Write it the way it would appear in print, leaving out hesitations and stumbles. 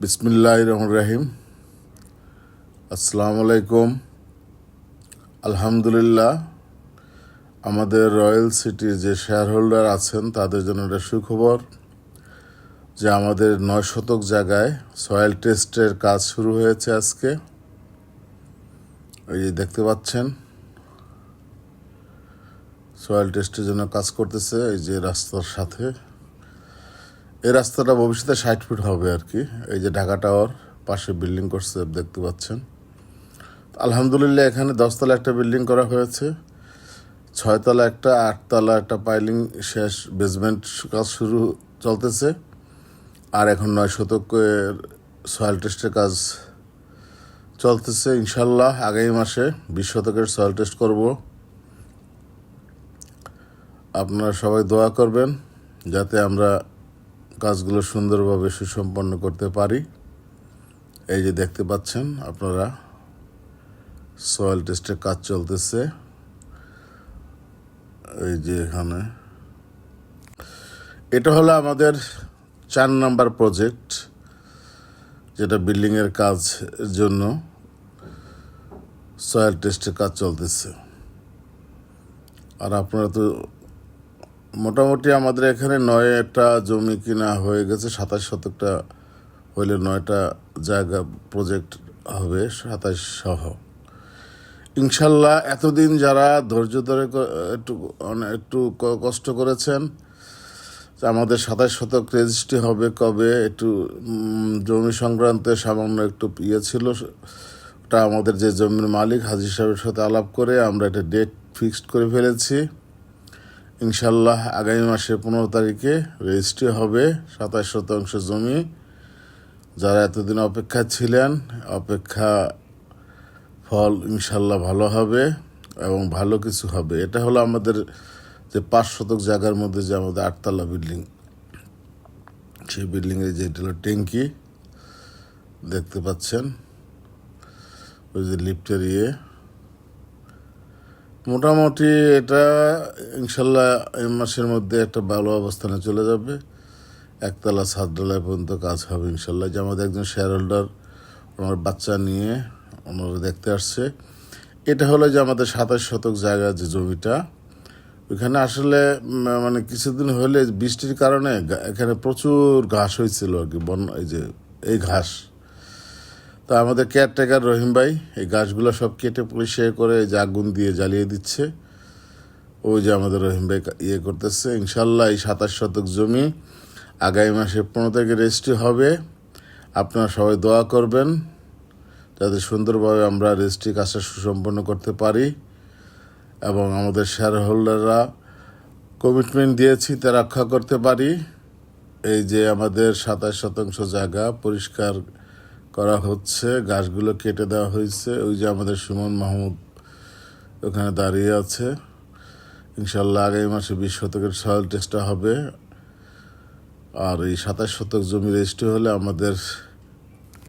বিসমিল্লাহির রহমানির রহিম। আসসালামু আলাইকুম। আলহামদুলিল্লাহ, আমাদের রয়্যাল সিটির যে শেয়ার হোল্ডার আছেন তাদের জন্য একটা সুখবর যে আমাদের 9 শতক জায়গায় সয়েল টেস্টের কাজ শুরু হয়েছে আজকে। এই যে দেখতে পাচ্ছেন, সয়েল টেস্টের জন্য কাজ করতেছে এই যে রাস্তার সাথে। এই রাস্তাটা ভবিষ্যতে 60 ফিট হবে আর কি। এই যে ঢাকা টাওয়ার পাশে বিল্ডিং করছে দেখতে পাচ্ছেন। আলহামদুলিল্লাহ, এখানে 10 তলা একটা বিল্ডিং করা হয়েছে, 6 তলা একটা, 8 তলা একটা পাইলিং শেষ, বেসমেন্ট কাজ শুরু চলতেছে। আর এখন 9 শতকের সয়েল টেস্টের কাজ চলতেছে। ইনশাল্লাহ আগামী মাসে 20 শতকের সয়েল টেস্ট করব। আপনারা সবাই দোয়া করবেন যাতে আমরা কাজগুলো সুন্দরভাবে সুসম্পন্ন করতে পারি। এই যে দেখতে পাচ্ছেন আপনারা, সয়েল টেস্টের কাজ চলতেছে। এই যে এখানে এটা হলো আমাদের 4 নাম্বার প্রজেক্ট, যেটা বিল্ডিংয়ের কাজ জন্য সয়েল টেস্টের কাজ চলতেছে। আর আপনারা তো মোটামুটি আমাদের এখানে 9টা জমি কিনা হয়ে গেছে। 27 শতকটা হইলে 9টা জায়গা প্রজেক্ট হবে, 27 সহ। ইনশাল্লাহ এতদিন যারা ধৈর্য ধরে একটু কষ্ট করেছেন, আমাদের 27 শতক রেজিস্ট্রি হবে কবে, একটু জমি সংক্রান্ত সামান্য একটু ছিল। ওটা আমাদের যে জমির মালিক হাজি সাহেবের সাথে আলাপ করে আমরা একটা ডেট ফিক্সড করে ফেলেছি। ইনশাল্লাহ আগামী মাসের 15 তারিখে রেজিস্ট্রি হবে 27 শতাংশ জমি। যারা এতদিন অপেক্ষা ছিলেন, অপেক্ষা ফল ইনশাল্লাহ ভালো হবে এবং ভালো কিছু হবে। এটা হলো আমাদের যে 5 শতক জায়গার মধ্যে যে আমাদের 8 তলা বিল্ডিং, সেই বিল্ডিংয়ের যে এটা হলো ট্যাঙ্কি দেখতে পাচ্ছেন, ওই যে লিফটের মোটামুটি এটা ইনশাল্লাহ এই মাসের মধ্যে একটা ভালো অবস্থানে চলে যাবে। 1 তলা 7 তলা পর্যন্ত কাজ হবে ইনশাল্লাহ। যে আমাদের একজন শেয়ার হোল্ডার ওনার বাচ্চা নিয়ে ওনারা দেখতে আসছে। এটা হলো যে আমাদের 27 শতক জায়গা যে জমিটা, ওইখানে আসলে মানে কিছুদিন হলে বৃষ্টির কারণে এখানে প্রচুর ঘাস হয়েছিল আর কি, এই যে এই ঘাস। তা আমাদের কেয়ারটেকার রহিম ভাই এই গাছগুলো সব কেটে পরিষ্কার করে এই যে আগুন দিয়ে জ্বালিয়ে দিচ্ছে। ওই যে আমাদের রহিম ভাই করতেছে। ইনশাল্লাহ এই 27 শতক জমি আগামী মাসে 15 তারিখে রেজিস্ট্রি হবে। আপনারা সবাই দোয়া করবেন যাতে সুন্দরভাবে আমরা রেজিস্ট্রি কাজটা সুসম্পন্ন করতে পারি এবং আমাদের শেয়ার হোল্ডাররা কমিটমেন্ট দিয়েছি তা রক্ষা করতে পারি। এই যে আমাদের 27 শতাংশ জায়গা পরিষ্কার করা হচ্ছে, গাছগুলো কেটে দেওয়া হয়েছে। ওই যে আমাদের সুমন মাহমুদ ওখানে দাঁড়িয়ে আছে। ইনশাল্লাহ আগামী মাসে 20 শতকের সয়েল টেস্টটা হবে। আর এই 27 শতক জমি রেজিস্ট্রি হলে আমাদের